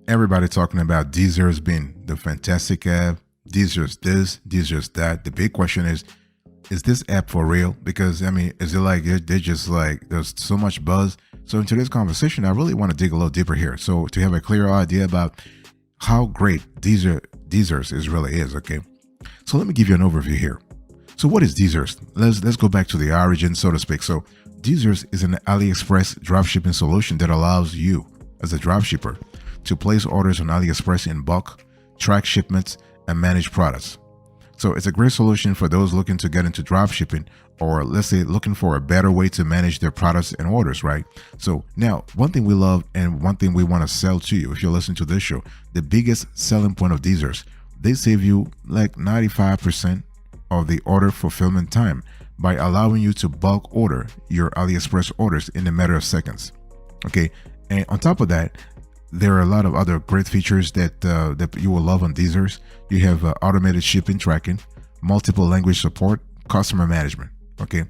Everybody talking about DSers being the fantastic app. DSers this, DSers that. The big question is this app for real? Because I mean, is it like they're just like there's so much buzz? So in today's conversation, I really want to dig a little deeper here. So to have a clear idea about how great DSers is really is. Okay, so let me give you an overview here. So what is DSers? Let's go back to the origin, so to speak. So DSers is an Aliexpress dropshipping solution that allows you, as a dropshipper, to place orders on Aliexpress in bulk, track shipments, and manage products. So it's a great solution for those looking to get into dropshipping, or let's say looking for a better way to manage their products and orders, right? So now, one thing we love and one thing we want to sell to you, if you're listening to this show, the biggest selling point of DSers, they save you like 95% of the order fulfillment time by allowing you to bulk order your AliExpress orders in a matter of seconds. Okay, and on top of that, there are a lot of other great features that you will love on DSers. You have automated shipping tracking, multiple language support, customer management. Okay,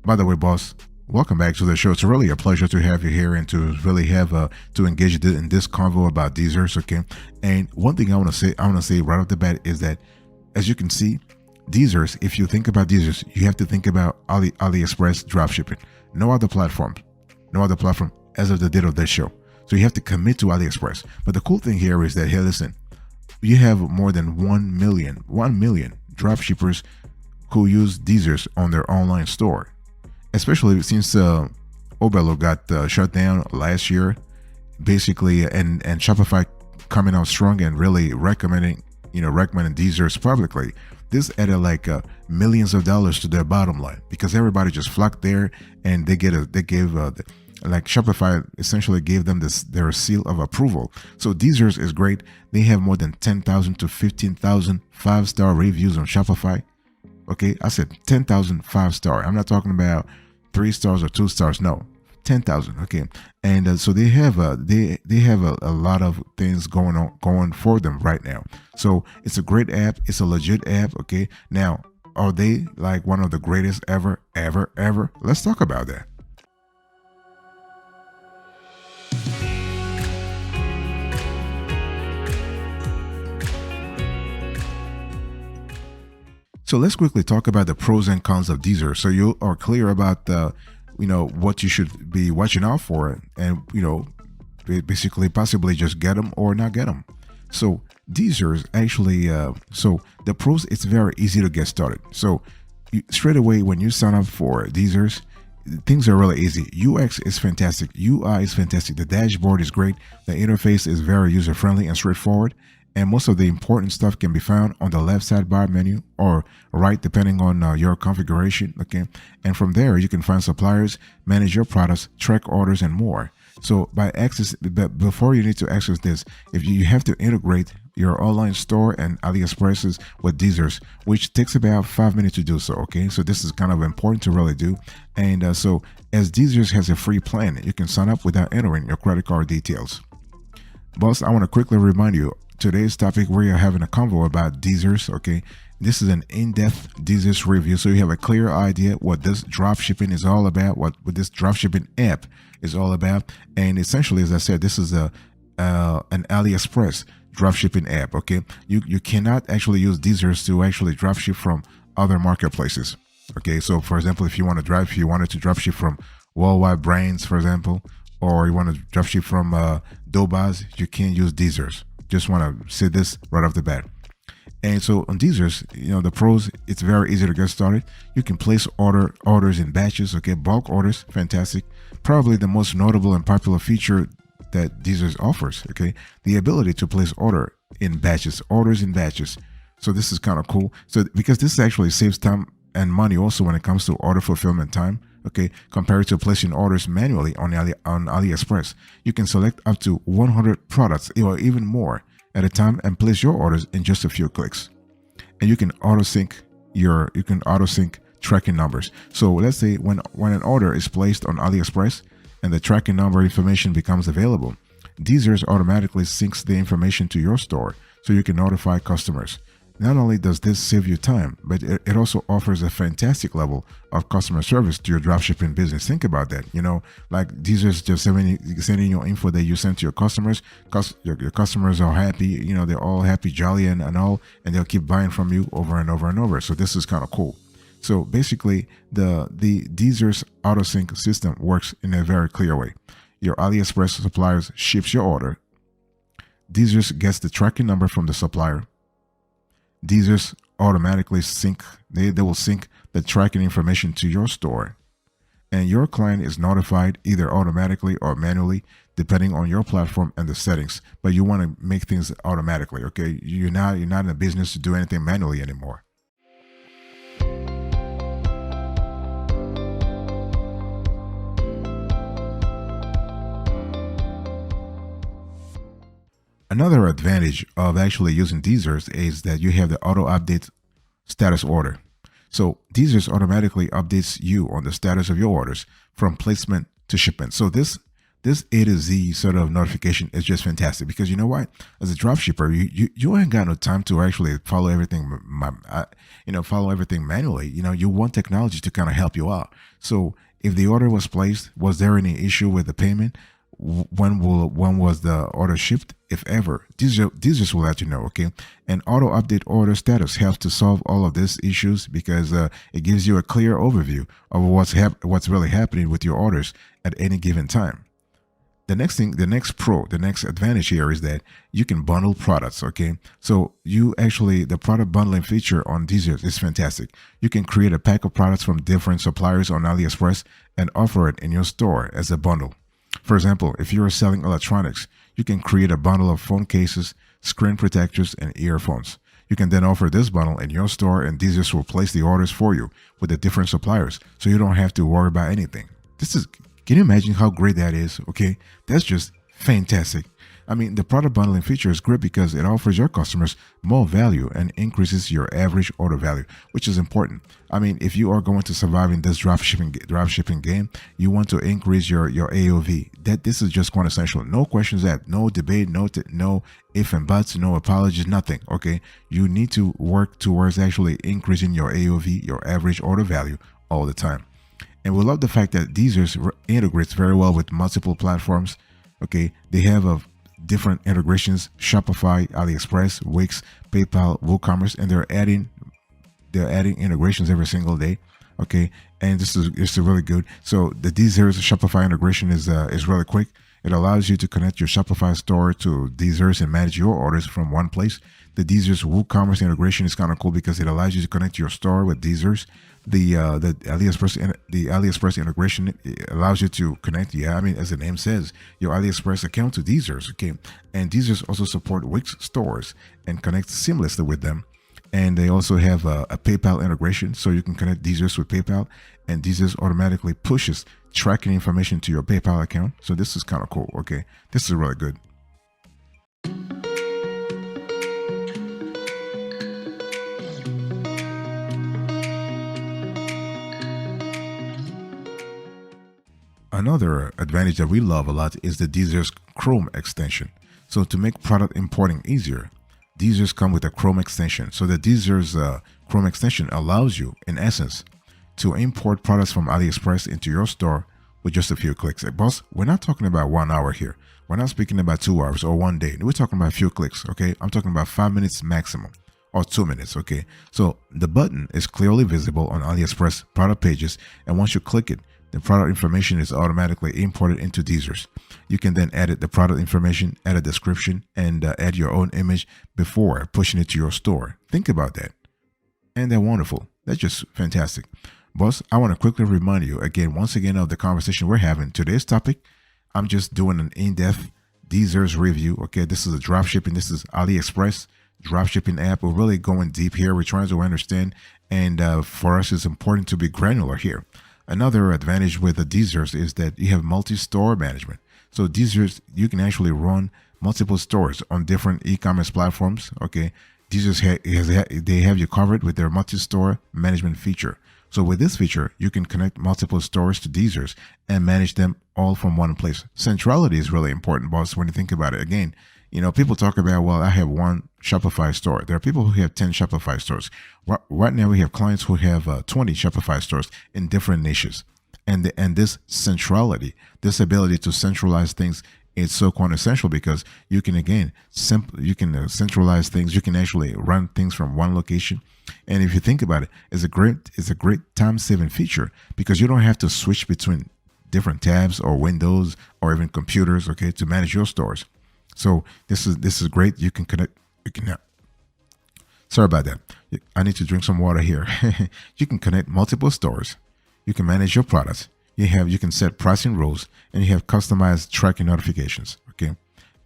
by the way, boss, welcome back to the show. It's really a pleasure to have you here and to really have to engage in this convo about DSers. Okay, and one thing I want to say right off the bat is that, as you can see, DSers, if you think about DSers, you have to think about AliExpress dropshipping. No other platform as of the date of this show. So you have to commit to AliExpress. But the cool thing here is that, hey, listen, you have more than 1 million dropshippers who use DSers on their online store. Especially since Obelo got shut down last year, basically, and Shopify coming out strong and really recommending DSers publicly. This added like millions of dollars to their bottom line because everybody just flocked there, and like Shopify essentially gave them their seal of approval. So DSers is great. They have more than 10,000 to 15,000 5-star reviews on Shopify. Okay, I said 10,000 5-star. I'm not talking about 3 stars or 2 stars. No, 10,000. Okay, and so they have a lot of things going for them right now. So it's a great app. It's a legit app. Okay, now are they like one of the greatest ever? Let's talk about that. So let's quickly talk about the pros and cons of DSers, so you are clear about what you should be watching out for, and basically possibly just get them or not get them. So DSers actually, so the pros, it's very easy to get started. So straight away when you sign up for DSers, things are really easy. UX is fantastic. UI is fantastic. The dashboard is great. The interface is very user-friendly and straightforward. And most of the important stuff can be found on the left sidebar menu or right, depending on your configuration. Okay, and from there you can find suppliers, manage your products, track orders, and more. So before you need to access this, if you have to integrate your online store and AliExpress with DSers, which takes about 5 minutes to do so. Okay, so this is kind of important to really do. And so as DSers has a free plan, you can sign up without entering your credit card details. Boss, I want to quickly remind you, today's topic, we are having a convo about DSers. Okay, this is an in-depth DSers review, so you have a clear idea what this dropshipping is all about, what this dropshipping app is all about. And essentially, as I said, this is an AliExpress dropshipping app. Okay, you cannot actually use DSers to actually dropship from other marketplaces. Okay, so for example, if you wanted to dropship from Worldwide Brands, for example, or you want to dropship from Dobaz, you can't use DSers. Just want to say this right off the bat. And so on DSers, the pros, it's very easy to get started. You can place orders in batches. Okay, bulk orders, fantastic. Probably the most notable and popular feature that DSers offers. Okay, the ability to place orders in batches. So this is kind of cool. So because this actually saves time and money also when it comes to order fulfillment time. Okay, compared to placing orders manually on AliExpress, you can select up to 100 products or even more at a time and place your orders in just a few clicks. And you can auto sync tracking numbers. So let's say when an order is placed on AliExpress and the tracking number information becomes available, DSers automatically syncs the information to your store so you can notify customers. Not only does this save you time, but it also offers a fantastic level of customer service to your dropshipping business. Think about that. Like these are just sending your info that you send to your customers. Your customers are happy. They're all happy, jolly, and all, and they'll keep buying from you over and over and over. So this is kind of cool. So basically, the DSers AutoSync system works in a very clear way. Your Aliexpress suppliers ships your order. DSers gets the tracking number from the supplier. DSers automatically sync. They will sync the tracking information to your store, and your client is notified either automatically or manually, depending on your platform and the settings. But you want to make things automatically. Okay, you're not in a business to do anything manually anymore. Another advantage of actually using DSers is that you have the auto update status order. So DSers automatically updates you on the status of your orders from placement to shipment. So this A to Z sort of notification is just fantastic, because you know what? As a dropshipper, you ain't got no time to actually follow everything, follow everything manually. You want technology to kind of help you out. So if the order was placed, was there any issue with the payment? When was the order shipped, if ever? These just will let you know. Okay, and auto update order status helps to solve all of these issues, because it gives you a clear overview of what's really happening with your orders at any given time. The next advantage here is that you can bundle products. Okay, so the product bundling feature on DSers is fantastic. You can create a pack of products from different suppliers on AliExpress and offer it in your store as a bundle. For example, if you are selling electronics, you can create a bundle of phone cases, screen protectors, and earphones. You can then offer this bundle in your store, and DSers will place the orders for you with the different suppliers, so you don't have to worry about anything. Can you imagine how great that is? Okay, that's just fantastic. I mean, the product bundling feature is great because it offers your customers more value and increases your average order value, which is important. I mean, if you are going to survive in this dropshipping game, you want to increase your AOV. This is just quintessential. No questions asked, no debate, no if and buts, no apologies, nothing. Okay, you need to work towards actually increasing your AOV, your average order value, all the time. And we love the fact that DSers integrates very well with multiple platforms. Okay, they have different integrations: Shopify, AliExpress, Wix, PayPal, WooCommerce, and they're adding integrations every single day. Okay, and this is really good. So the DSers Shopify integration is really quick. It allows you to connect your Shopify store to DSers and manage your orders from one place. The DSers WooCommerce integration is kind of cool because it allows you to connect your store with DSers. The AliExpress integration allows you to connect, as the name says, your AliExpress account to DSers. Okay, and DSers also support Wix stores and connect seamlessly with them. And they also have a PayPal integration, so you can connect DSers with PayPal, and DSers automatically pushes tracking information to your PayPal account. So this is kind of cool. Okay, this is really good. Another advantage that we love a lot is the DSers Chrome extension. So to make product importing easier, DSers come with a Chrome extension. So the DSers Chrome extension allows you, in essence, to import products from AliExpress into your store with just a few clicks. Boss, we're not talking about 1 hour here. We're not speaking about 2 hours or 1 day. We're talking about a few clicks, okay? I'm talking about 5 minutes maximum or 2 minutes, okay? So the button is clearly visible on AliExpress product pages, and once you click it, the product information is automatically imported into DSers. You can then edit the product information, add a description, and add your own image before pushing it to your store. Think about that. And they're wonderful. That's just fantastic. Boss, I want to quickly remind you once again of the conversation we're having. Today's topic, I'm just doing an in-depth DSers review. Okay, this is a dropshipping. This is AliExpress dropshipping app. We're really going deep here. We're trying to understand, and for us, it's important to be granular here. Another advantage with the DSers is that you have multi-store management. So DSers, you can actually run multiple stores on different e-commerce platforms. Okay, DSers they have you covered with their multi-store management feature. So with this feature, you can connect multiple stores to DSers and manage them all from one place. Centrality is really important, boss, when you think about it. Again, people talk about, well, I have one Shopify store. There are people who have 10 Shopify stores. Right now, we have clients who have 20 Shopify stores in different niches. And this centrality, this ability to centralize things, is so quintessential because you can centralize things. You can actually run things from one location. And if you think about it, it's a great time-saving feature because you don't have to switch between different tabs or windows or even computers, okay, to manage your stores. So this is great. You can connect. Sorry about that. I need to drink some water here. You can connect multiple stores. You can manage your products. You can set pricing rules, and you have customized tracking notifications. Okay,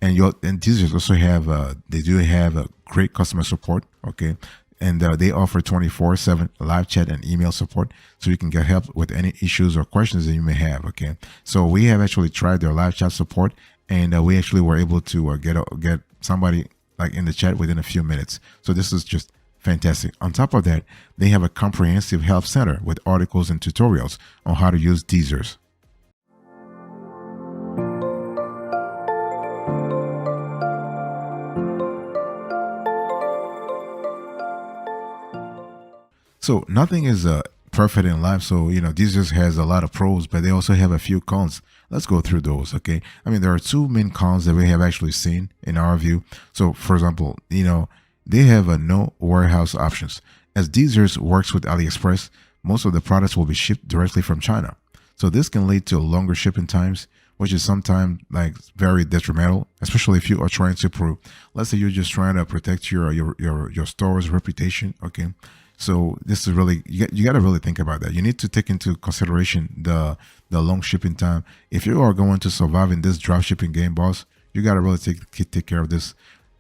and these also have they do have a great customer support. Okay, and they offer 24/7 live chat and email support, so you can get help with any issues or questions that you may have. Okay, so we have actually tried their live chat support, and we actually were able to get somebody like in the chat within a few minutes. So this is just fantastic. On top of that, they have a comprehensive help center with articles and tutorials on how to use DSers. So nothing is perfect in life. So, DSers has a lot of pros, but they also have a few cons. Let's go through those, okay? I mean, there are two main cons that we have actually seen in our view. So, for example, they have no warehouse options. As DSers works with Aliexpress, most of the products will be shipped directly from China. So this can lead to longer shipping times, which is sometimes like very detrimental, especially if you are trying to prove. Let's say you're just trying to protect your store's reputation. Okay, so this is really you got to really think about that. You need to take into consideration the long shipping time. If you are going to survive in this drop shipping game, boss, you got to really take care of this.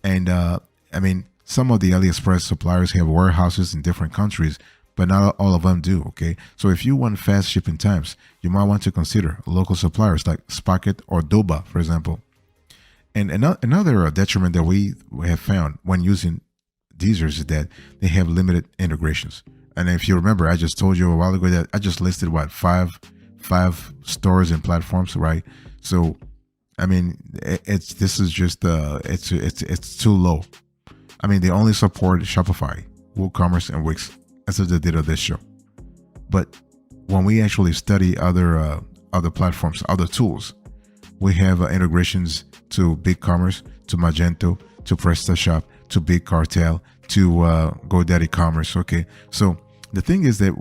And I mean, some of the Aliexpress suppliers have warehouses in different countries, but not all of them do, okay? So if you want fast shipping times, you might want to consider local suppliers like Spocket or Doba, for example. And another detriment that we have found when using DSers is that they have limited integrations. And if you remember, I just told you a while ago that I just listed, five stores and platforms, right? So, I mean, it's too low. I mean, they only support Shopify, WooCommerce, and Wix as of the date of this show. But when we actually study other platforms, other tools, we have integrations to BigCommerce, to Magento, to PrestaShop, to Big Cartel, to GoDaddy Commerce. Okay, so the thing is that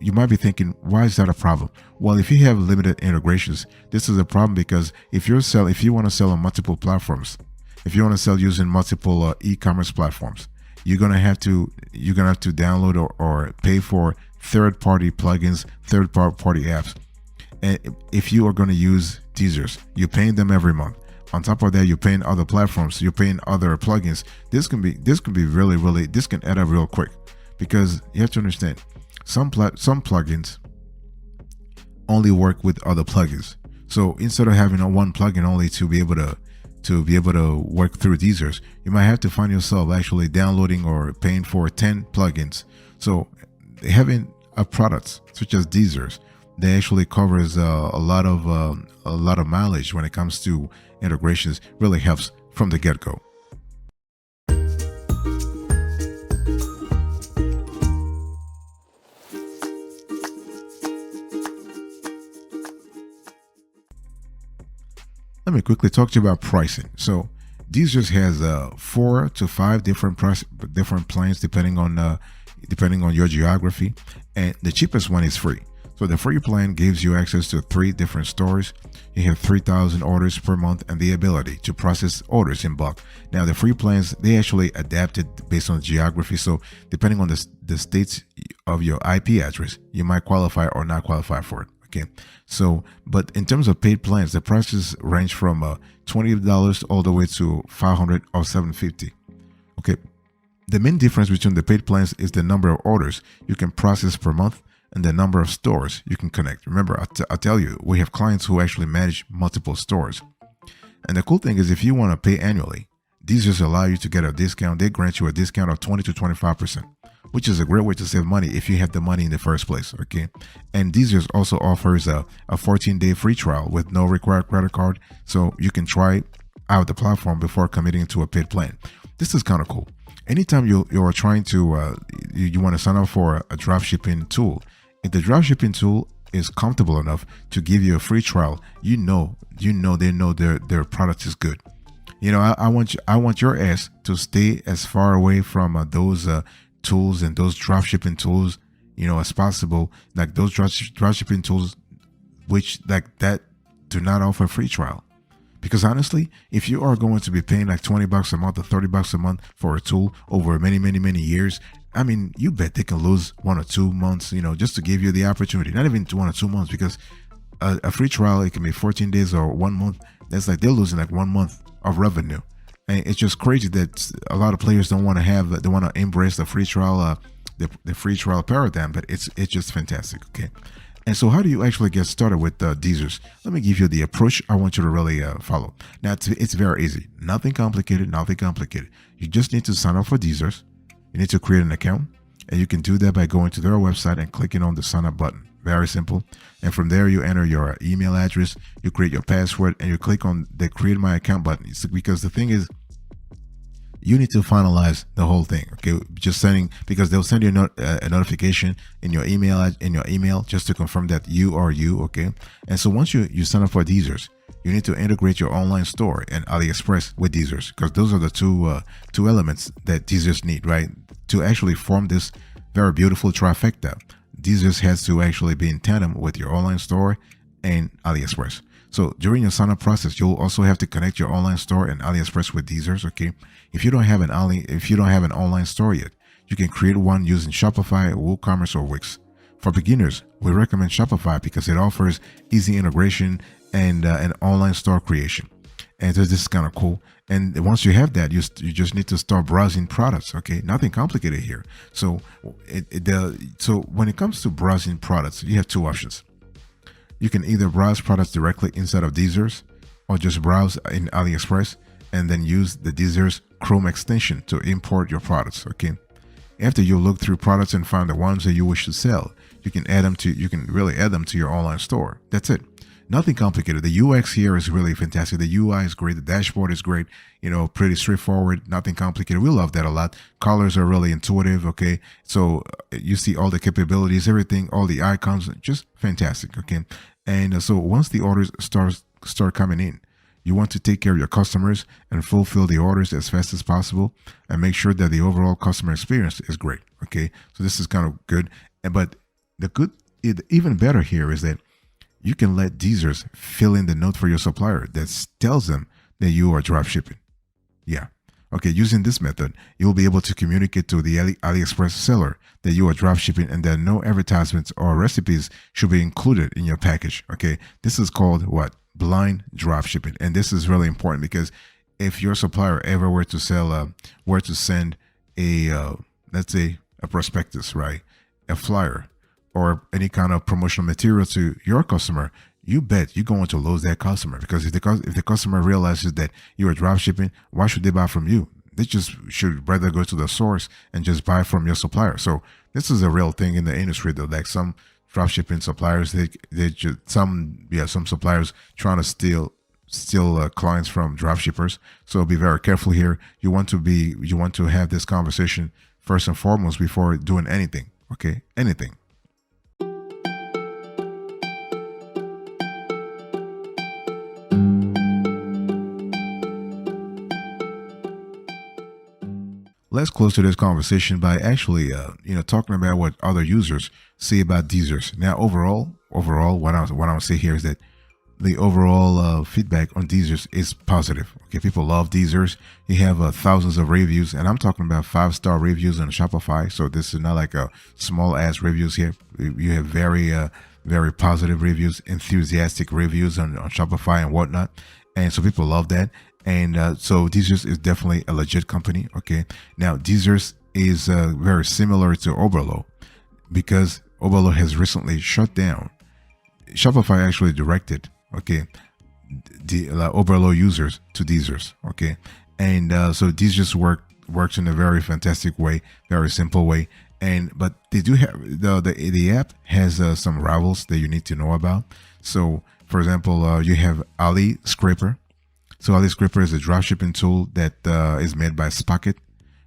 you might be thinking, why is that a problem? Well, if you have limited integrations, this is a problem because if you want to sell on multiple platforms, if you want to sell using multiple e-commerce platforms, you're gonna have to download or pay for third-party plugins, third-party apps. And if you are going to use DSers, you're paying them every month. On top of that, you're paying other platforms, you're paying other plugins. This can be really this can add up real quick because you have to understand some plugins only work with other plugins. So instead of having one plugin only to be able to work through DSers, you might have to find yourself actually downloading or paying for 10 plugins. So having a product such as DSers, they actually covers a lot of mileage when it comes to integrations. Really helps from the get-go. Let me quickly talk to you about pricing. So DSers has 4 to 5 different plans depending on your geography, and the cheapest one is free. So the free plan gives you access to 3 different stores. You have 3,000 orders per month and the ability to process orders in bulk. Now the free plans, they actually adapted based on the geography. So depending on the states of your IP address, you might qualify or not qualify for it. Okay, so but in terms of paid plans, the prices range from $20 all the way to $500 or $750. Okay, the main difference between the paid plans is the number of orders you can process per month and the number of stores you can connect. Remember, I tell you, we have clients who actually manage multiple stores. And the cool thing is, if you want to pay annually, these just allow you to get a discount. They grant you a discount of 20 to 25% which is a great way to save money if you have the money in the first place. Okay, and DSers also offers a 14-day free trial with no required credit card, so you can try out the platform before committing to a paid plan. This is kind of cool. Anytime you are trying to you want to sign up for a dropshipping tool, if the dropshipping tool is comfortable enough to give you a free trial, they know their product is good. I want your ass to stay as far away from those tools and those dropshipping tools, as possible. Like those dropshipping tools, which like that do not offer free trial. Because honestly, if you are going to be paying like $20 a month or $30 a month for a tool over many, many, many years, I mean, you bet they can lose 1 or 2 months, just to give you the opportunity. Not even 1 or 2 months, because a free trial, it can be 14 days or 1 month. That's like they're losing like 1 month of revenue. And it's just crazy that a lot of players don't want to embrace the free trial, the free trial paradigm. But it's just fantastic. Okay. And so how do you actually get started with DSers? Let me give you the approach I want you to really follow. Now, it's very easy. Nothing complicated. You just need to sign up for DSers. You need to create an account. And you can do that by going to their website and clicking on the sign up button. Very simple. And from there, you enter your email address, you create your password, and you click on the create my account button. Because the thing is, you need to finalize the whole thing. Okay, because they'll send you a notification in your email just to confirm that you are you. Okay, and so once you sign up for DSers, you need to integrate your online store and Aliexpress with DSers, because those are the two elements that DSers need, right, to actually form this very beautiful trifecta. DSers has to actually be in tandem with your online store and Aliexpress. So during your sign up process, you'll also have to connect your online store and Aliexpress with DSers. Okay, if you don't have an online store yet, you can create one using Shopify, WooCommerce, or Wix. For beginners, we recommend Shopify because it offers easy integration and an online store creation. And this is kind of cool. And once you have that, you just need to start browsing products. Okay, nothing complicated here. So so when it comes to browsing products, you have two options. You can either browse products directly inside of DSers, or just browse in Aliexpress and then use the DSers Chrome extension to import your products. Okay. After you look through products and find the ones that you wish to sell, you can really add them to your online store. That's it. Nothing complicated. The UX here is really fantastic. The UI is great. The dashboard is great. Pretty straightforward. Nothing complicated. We love that a lot. Colors are really intuitive. Okay. So you see all the capabilities, everything, all the icons, just fantastic. Okay. And so once the orders start coming in, you want to take care of your customers and fulfill the orders as fast as possible and make sure that the overall customer experience is great. Okay. So this is kind of good. But even better here is that you can let DSers fill in the note for your supplier that tells them that you are drop shipping. Yeah. Okay. Using this method, you'll be able to communicate to the Aliexpress seller that you are drop shipping and that no advertisements or recipes should be included in your package. Okay. This is called what? Blind drop shipping. And this is really important because if your supplier ever were to send let's say a prospectus, right? A flyer, or any kind of promotional material to your customer, you bet you're going to lose that customer, because if the customer realizes that you are drop shipping, why should they buy from you? They just should rather go to the source and just buy from your supplier. So this is a real thing in the industry, though. Like some drop shipping suppliers, some suppliers trying to steal clients from drop shippers. So be very careful here. You want to have this conversation first and foremost before doing anything. Okay, anything. Let's close to this conversation by actually, talking about what other users say about DSers. Now, overall, what I want to say here is that the overall feedback on DSers is positive. Okay, people love DSers. You have thousands of reviews, and I'm talking about 5-star reviews on Shopify. So this is not like a small ass reviews here. You have very positive reviews, enthusiastic reviews on Shopify and whatnot, and so people love that. And so DSers is definitely a legit company. Okay. Now DSers is very similar to Oberlo, because Oberlo has recently shut down. Shopify actually directed, okay, the Oberlo users to DSers. Okay. And so DSers works in a very fantastic way, very simple way. And but they do have the app has some rivals that you need to know about. So, for example, you have Aliexpress. So Aliexpress is a dropshipping tool that is made by Spocket.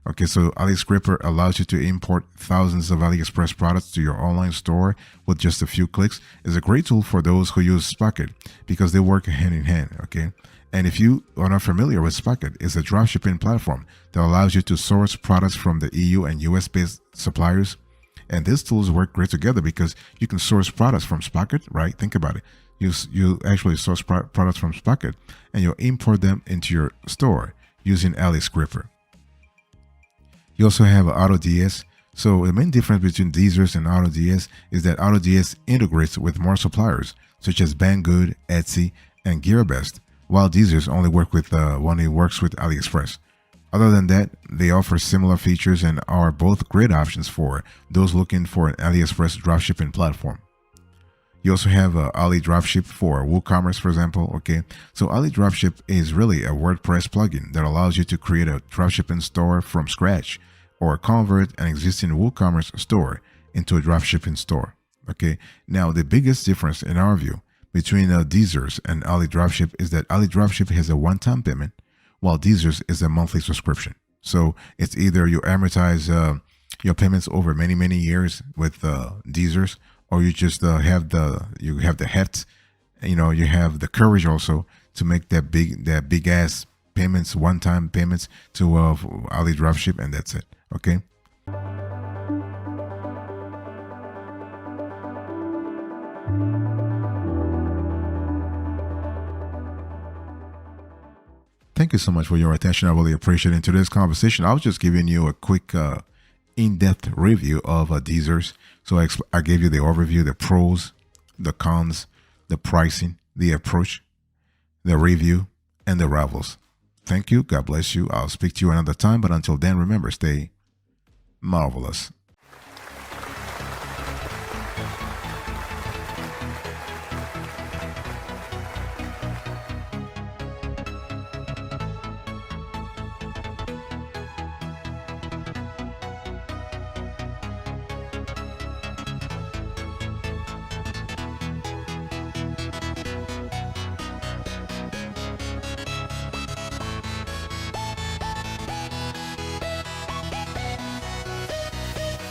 Okay, so Aliexpress allows you to import thousands of AliExpress products to your online store with just a few clicks. It's a great tool for those who use Spocket because they work hand in hand. Okay, and if you are not familiar with Spocket, it's a dropshipping platform that allows you to source products from the EU and US based suppliers. And these tools work great together because you can source products from Spocket, right? Think about it. You actually source products from Spocket and you import them into your store using Aliexpress. You also have AutoDS. So the main difference between DSers and AutoDS is that AutoDS integrates with more suppliers such as Banggood, Etsy, and GearBest, while DSers only work with one it works with AliExpress. Other than that, they offer similar features and are both great options for those looking for an AliExpress dropshipping platform. You also have Ali Dropship for WooCommerce, for example. Okay, so Ali Dropship is really a WordPress plugin that allows you to create a dropshipping store from scratch or convert an existing WooCommerce store into a dropshipping store. Okay, now the biggest difference in our view between DSers and Ali Dropship is that Ali Dropship has a one-time payment, while DSers is a monthly subscription. So it's either you amortize your payments over many years with DSers, or you just have the heft, you have the courage also to make that big ass payments, one time payments to Ali Dropship, and that's it. Okay. Thank you so much for your attention. I really appreciate it. In today's conversation, I was just giving you a quick in-depth review of DSers. So I gave you the overview, the pros, the cons, the pricing, the approach, the review, and the rivals. Thank you. God bless you. I'll speak to you another time. But until then, remember, stay marvelous.